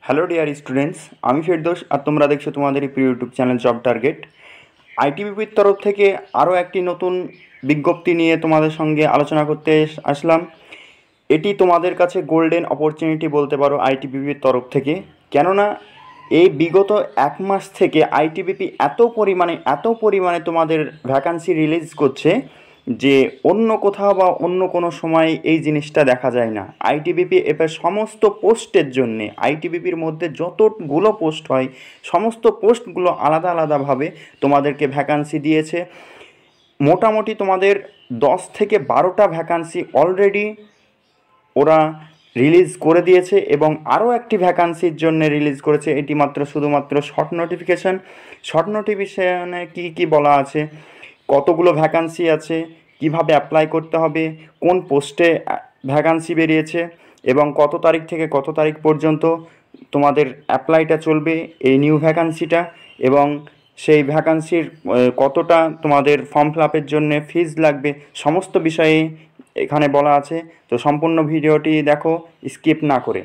Hello dear students, আমি ফেরদৌস আর তোমরা দেখছো তোমাদের প্রিয় ইউটিউব চ্যানেল জব টার্গেট। আইটিবিপির তরফ থেকে আরও একটি নতুন বিজ্ঞপ্তি নিয়ে তোমাদের সঙ্গে আলোচনা করতে আসলাম। এটি তোমাদের কাছে গোল্ডেন অপরচুনিটি বলতে পারো আইটিবিপির তরফ থেকে, কেননা এই বিগত এক মাস থেকে আইটিবিপি এত পরিমাণে তোমাদের ভ্যাকান্সি রিলিজ করছে যে অন্য কোথাও বা অন্য কোনো সময় এই জিনিসটা দেখা যায় না। আইটিবিপি এবার সমস্ত পোস্টের জন্যে আইটিবিপির মধ্যে যতগুলো পোস্ট হয় সমস্ত পোস্টগুলো আলাদা আলাদাভাবে তোমাদেরকে ভ্যাকান্সি দিয়েছে। মোটামুটি তোমাদের 10 থেকে 12টা ভ্যাকান্সি অলরেডি ওরা রিলিজ করে দিয়েছে এবং আরও একটি ভ্যাকান্সির জন্য রিলিজ করেছে। এটি শুধুমাত্র শর্ট নোটিফিকেশানে কি বলা আছে, কতগুলো ভ্যাকান্সি আছে, কিভাবে অ্যাপ্লাই করতে হবে, কোন পোস্টে ভ্যাকান্সি বেরিয়েছে এবং কত তারিখ থেকে কত তারিখ পর্যন্ত তোমাদের অ্যাপ্লাইটা চলবে এই নিউ ভ্যাকান্সিটা, এবং সেই ভ্যাকান্সির কতটা তোমাদের ফর্ম ফিল আপের জন্যে ফিজ লাগবে, সমস্ত বিষয়ে এখানে বলা আছে। তো সম্পূর্ণ ভিডিওটি দেখো স্কিপ না করে।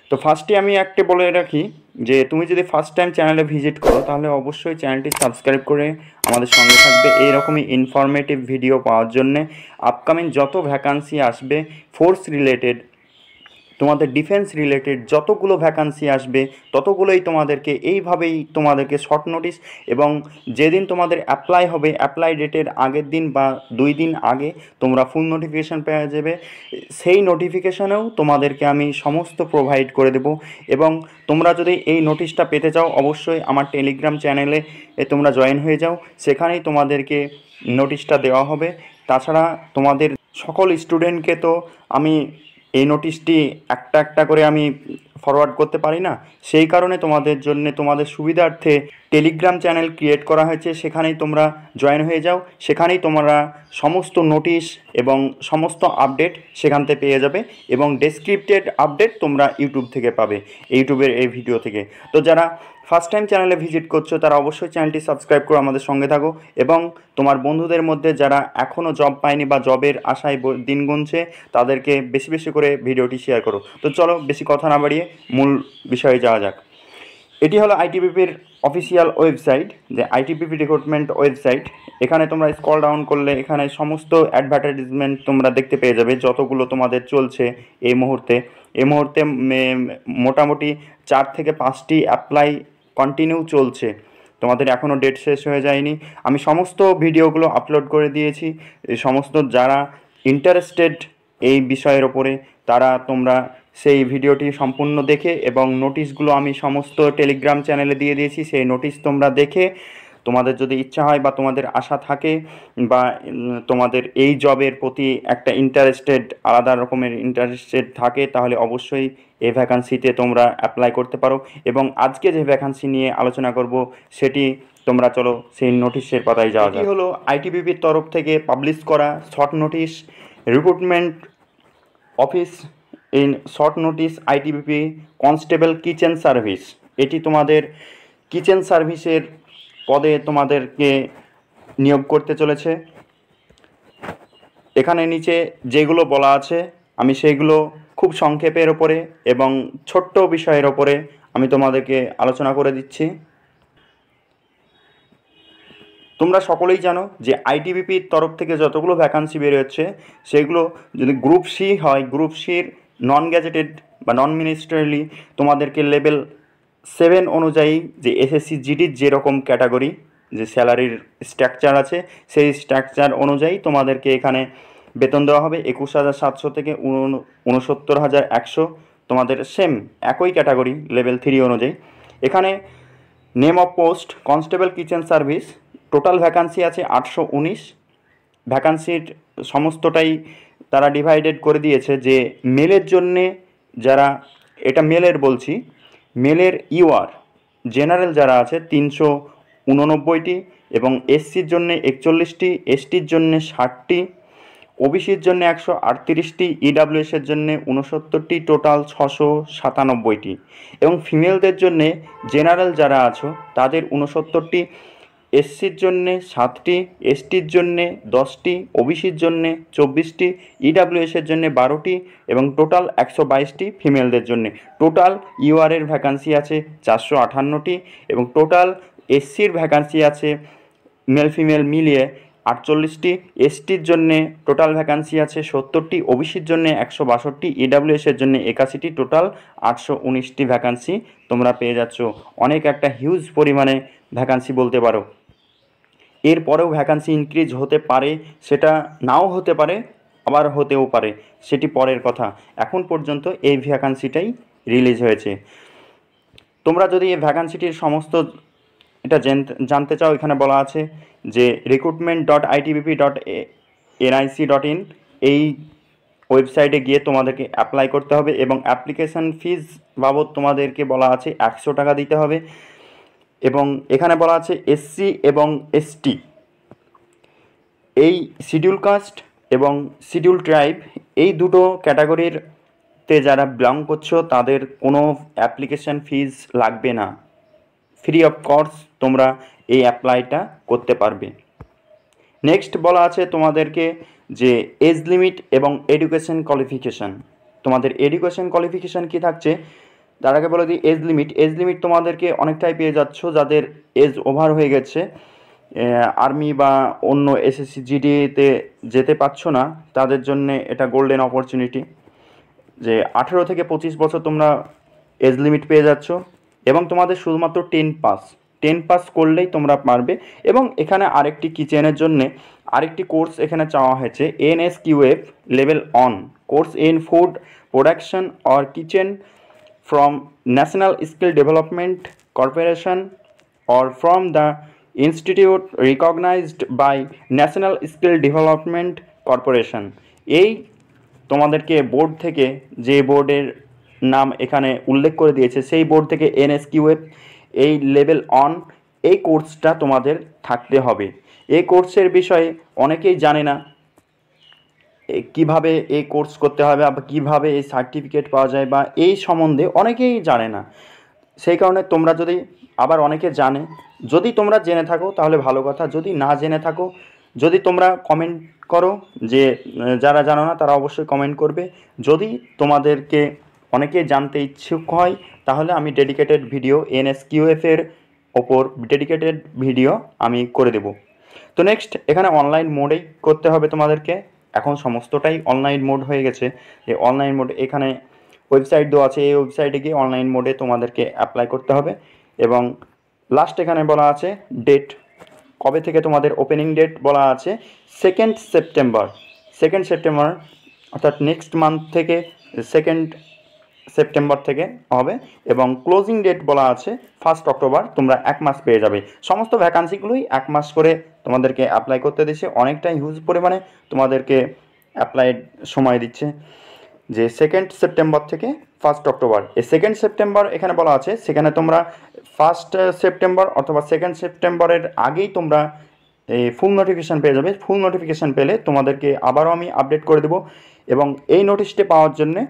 তো ফার্স্টে আমি একটা বলে রাখি যে তুমি যদি ফার্স্ট টাইম চ্যানেলে ভিজিট করো তাহলে অবশ্যই চ্যানেলটি সাবস্ক্রাইব করে আমাদের সঙ্গে থাকবে এইরকমই ইনফরমেটিভ ভিডিও পাওয়ার জন্যে। আপকামিং যত ভ্যাকান্সি আসবে ফোর্স রিলেটেড, তোমাদের ডিফেন্স রিলেটেড যতগুলো ভ্যাকান্সি আসবে ততগুলোই তোমাদেরকে শর্ট নোটিশ এবং যেদিন তোমাদের অ্যাপ্লাই হবে অ্যাপ্লাই ডেটের আগের দিন বা 2 দিন আগে তোমরা ফুল নোটিফিকেশান পেয়ে যাবে। সেই নোটিফিকেশানেও তোমাদেরকে আমি সমস্ত প্রোভাইড করে দেব। এবং তোমরা যদি এই নোটিশটা পেতে চাও অবশ্যই আমার টেলিগ্রাম চ্যানেলে তোমরা জয়েন হয়ে যাও, সেখানেই তোমাদেরকে নোটিশটা দেওয়া হবে। তাছাড়া তোমাদের সকল স্টুডেন্টকে তো আমি এই নোটিশটি একটা একটা করে আমি ফরওয়ার্ড করতে পারি না, সেই কারণে তোমাদের জন্য তোমাদের সুবিধার্থে টেলিগ্রাম চ্যানেল ক্রিয়েট করা হয়েছে, সেখানেই তোমরা জয়েন হয়ে যাও। সেখানেই তোমরা সমস্ত নোটিশ এবং সমস্ত আপডেট সেখান থেকে পেয়ে যাবে এবং ডেসক্রিপ্টেড আপডেট তোমরা ইউটিউব থেকে পাবে, ইউটিউবের এই ভিডিও থেকে। তো যারা ফার্স্ট টাইম চ্যানেলে ভিজিট করছো তারা অবশ্যই চ্যানেলটি সাবস্ক্রাইব করে আমাদের সঙ্গে থাকো এবং তোমার বন্ধুদের মধ্যে যারা এখনও জব পায়নি বা জবের আশায় দিন গুনছে তাদেরকে বেশি বেশি করে ভিডিওটি শেয়ার করো। তো চলো বেশি কথা না বাড়িয়ে মূল বিষয়ে যাওয়া যাক। এটি হলো আইটিবিপির অফিসিয়াল ওয়েবসাইট, যে আইটিবিপি রিক্রুটমেন্ট ওয়েবসাইট। এখানে তোমরা স্ক্রল ডাউন করলে এখানে সমস্ত অ্যাডভার্টাইজমেন্ট তোমরা দেখতে পেয়ে যাবে, যতগুলো তোমাদের চলছে এই মুহূর্তে। মোটামুটি 4 থেকে 5টি অ্যাপ্লাই কন্টিনিউ চলছে, তোমাদের এখনও ডেট শেষ হয়ে যায়নি। আমি সমস্ত ভিডিওগুলো আপলোড করে দিয়েছি। সমস্ত যারা ইন্টারেস্টেড এই বিষয়ের ওপরে তোমরা সেই ভিডিওটি সম্পূর্ণ দেখে এবং নোটিশগুলো আমি সমস্ত টেলিগ্রাম চ্যানেলে দিয়ে দিয়েছি, সেই নোটিশ তোমরা দেখে তোমাদের যদি ইচ্ছা হয় বা তোমাদের আশা থাকে বা তোমাদের এই জবের প্রতি একটা আলাদা রকমের ইন্টারেস্টেড থাকে তাহলে অবশ্যই এই ভ্যাকান্সিতে তোমরা অ্যাপ্লাই করতে পারো। এবং আজকে যে ভ্যাকান্সি নিয়ে আলোচনা করব সেটি তোমরা চলো সেই নোটিশের পাতায় যাওয়া যাক। এটি হলো আইটিবিপির তরফ থেকে পাবলিশ করা short notice recruitment office in short notice ITBP constable kitchen service. এটি তোমাদের কিচেন সার্ভিসের পদে তোমাদেরকে নিয়োগ করতে চলেছে। এখানে নিচে যেগুলো বলা আছে আমি সেইগুলো খুব সংক্ষেপের ওপরে এবং ছোট্ট বিষয়ের ওপরে আমি তোমাদেরকে আলোচনা করে দিচ্ছি। তোমরা সকলেই জানো যে আইটিবিপির তরফ থেকে যতগুলো ভ্যাকান্সি বেরোচ্ছে সেগুলো যদি গ্রুপ সি হয়, গ্রুপ সির নন গ্যাজেটেড বা নন মিনিস্ট্রিয়ালি তোমাদেরকে লেভেল 7 অনুযায়ী যে এসএসসি জিডির যেরকম ক্যাটাগরি যে স্যালারির স্ট্রাকচার আছে সেই স্ট্রাকচার অনুযায়ী তোমাদেরকে এখানে বেতন দেওয়া হবে 21,700 থেকে 69,100, তোমাদের সেম একই ক্যাটাগরি লেভেল 3 অনুযায়ী। এখানে name of post constable kitchen service, total vacancy আছে 819। ভ্যাকান্সির সমস্তটাই তারা ডিভাইডেড করে দিয়েছে যে মেলের জন্যে যারা, এটা মেলের বলছি, মেলের ইউআর জেনারেল যারা আছে 389টি এবং এসসির জন্যে 41টি, এসটির জন্যে 60টি, ওবিসির জন্য 138টি, ইডাব্লিউএসের জন্য 69টি, টোটাল 697টি এবং ফিমেলদের জন্যে জেনারেল যারা আছো তাদের 69টি, এসসির জন্যে 7টি, এসটির জন্যে 10টি, ওবিসির জন্যে 24টি, ইডাব্লিউএসের জন্যে 12টি এবং টোটাল 122টি ফিমেলদের জন্যে। টোটাল ইউআরের ভ্যাকান্সি আছে 458টি এবং টোটাল এসসির ভ্যাকান্সি আছে মেল ফিমেল মিলিয়ে 48টি, এসটির জন্যে টোটাল ভ্যাকান্সি আছে 70টি, ওবিসির জন্যে 162টি, ইডাব্লিউএসের জন্যে 81টি, টোটাল 819টি ভ্যাকান্সি তোমরা পেয়ে যাচ্ছ। অনেক একটা হিউজ পরিমাণে ভ্যাকান্সি বলতে পারো। এরপরেও ভ্যাকান্সি ইনক্রিজ হতে পারে, সেটা নাও হতে পারে, আবার হতেও পারে, সেটি পরের কথা। এখন পর্যন্ত এই ভ্যাকান্সিটাই রিলিজ হয়েছে। তোমরা যদি এই ভ্যাকান্সিটির সমস্ত এটা জানতে চাও, এখানে বলা আছে যে recruitment.itbp.nic.in এই ওয়েবসাইটে গিয়ে তোমাদেরকে অ্যাপ্লাই করতে হবে এবং অ্যাপ্লিকেশান ফিজ বাবদ তোমাদেরকে বলা আছে 100 টাকা দিতে হবে। এবং এখানে বলা আছে এসসি এবং এসটি, এই শিডিউল কাস্ট এবং শিডিউল ট্রাইব, এই দুটো ক্যাটাগরিতে যারা বিলং করছো তাদের কোনো অ্যাপ্লিকেশান ফিজ লাগবে না, ফ্রি অফ কস্ট তোমরা এই অ্যাপ্লাইটা করতে পারবে। নেক্সট বলা আছে তোমাদেরকে যে এজ লিমিট এবং এডুকেশন কোয়ালিফিকেশান। তোমাদের এডুকেশন কোয়ালিফিকেশান কী থাকছে তার আগে বলে দিই, এজ লিমিট তোমাদেরকে অনেকটাই পেয়ে যাচ্ছ যাদের এজ ওভার হয়ে গেছে, আর্মি বা অন্য এসএসসি জিডিতে যেতে পারছো না, তাদের জন্য এটা গোল্ডেন অপরচুনিটি যে 18 থেকে 25 বছর তোমরা এজ লিমিট পেয়ে যাচ্ছ এবং তোমাদের শুধুমাত্র 10 পাস করলেই তোমরা পারবে। এবং এখানে আরেকটি কিচেনের জন্যে আরেকটি কোর্স এখানে চাওয়া হয়েছে, NSQF level on course in food production or kitchen from National Skill Development Corporation or from the institute recognized by National Skill Development Corporation। এই তোমাদেরকে বোর্ড থেকে, যে বোর্ডের নাম এখানে উল্লেখ করে দিয়েছে সেই বোর্ড থেকে NSQF এই লেভেল অন এই কোর্সটা তোমাদের থাকতে হবে। এই কোর্সের বিষয়ে অনেকেই জানে না কিভাবে এই কোর্স করতে হবে বা কীভাবে এই সার্টিফিকেট পাওয়া যায়, বা এই সম্বন্ধে অনেকেই জানে না। সেই কারণে তোমরা যদি, আবার অনেকে জানে, যদি তোমরা জেনে থাকো তাহলে ভালো কথা, যদি না জেনে থাকো, যদি তোমরা কমেন্ট করো, যে যারা জানো না তারা অবশ্যই কমেন্ট করবে। যদি তোমাদেরকে অনেকেই জানতে ইচ্ছুক হয় তাহলে আমি ডেডিকেটেড ভিডিও NSQF-এর ওপর ডেডিকেটেড ভিডিও আমি করে দেব। তো নেক্সট এখানে অনলাইন মোডেই করতে হবে তোমাদেরকে, এখন সমস্তটাই অনলাইন মোড হয়ে গেছে। যে অনলাইন মোড এখানে ওয়েবসাইট দেওয়া আছে, এই ওয়েবসাইটে গিয়ে অনলাইন মোডে তোমাদেরকে অ্যাপ্লাই করতে হবে। এবং লাস্ট এখানে বলা আছে ডেট, কবে থেকে তোমাদের ওপেনিং ডেট বলা আছে 2 সেপ্টেম্বর, অর্থাৎ নেক্সট মান্থ থেকে 2 সেপ্টেম্বর থেকে হবে। এবং ক্লোজিং ডেট বলা আছে 1 অক্টোবর, তোমরা 1 মাস পেয়ে যাবে। সমস্ত ভ্যাকান্সিগুলোই 1 মাস করে তোমাদেরকে অ্যাপ্লাই করতে দিচ্ছে, অনেকটাই হিউজ পরিমাণে তোমাদেরকে অ্যাপ্লাই সময় দিচ্ছে। যে 2 সেপ্টেম্বর থেকে 1 অক্টোবর, এই 2 সেপ্টেম্বর এখানে বলা আছে, সেখানে তোমরা 1 সেপ্টেম্বর অথবা 2 সেপ্টেম্বরের আগেই তোমরা এই ফুল নোটিফিকেশান পেয়ে যাবে। ফুল নোটিফিকেশান পেলে তোমাদেরকে আবারও আমি আপডেট করে দেবো। এবং এই নোটিশটি পাওয়ার জন্যে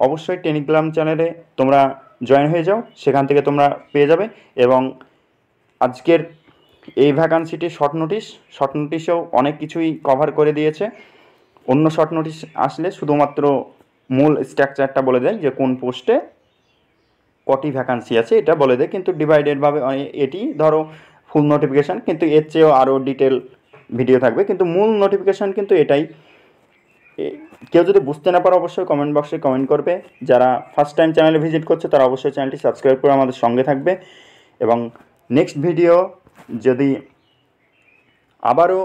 অবশ্যই টেলিগ্রাম চ্যানেলে তোমরা জয়েন হয়ে যাও, সেখান থেকে তোমরা পেয়ে যাবে। এবং আজকের এই ভ্যাকান্সিটি শর্ট নোটিশেও অনেক কিছুই কভার করে দিয়েছে। অন্য শর্ট নোটিশ আসলে শুধুমাত্র মূল স্ট্রাকচারটা বলে দেয় যে কোন পোস্টে কটি ভ্যাকান্সি আছে এটা বলে দেয়, কিন্তু ডিভাইডেডভাবে এটি ধরো ফুল নোটিফিকেশান, কিন্তু এর চেয়েও আরও ডিটেল ভিডিও থাকবে, কিন্তু মূল নোটিফিকেশান কিন্তু এটাই। কেউ যদি বুঝতে না পারো অবশ্যই কমেন্ট বক্সে কমেন্ট করবে। যারা ফার্স্ট টাইম চ্যানেলে ভিজিট করছে তারা অবশ্যই চ্যানেলটি সাবস্ক্রাইব করে আমাদের সঙ্গে থাকবে। এবং নেক্সট ভিডিও যদি আবারও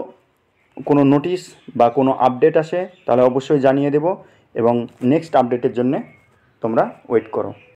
কোনো নোটিশ বা কোনো আপডেট আসে তাহলে অবশ্যই জানিয়ে দেব, এবং নেক্সট আপডেটের জন্য তোমরা ওয়েট করো।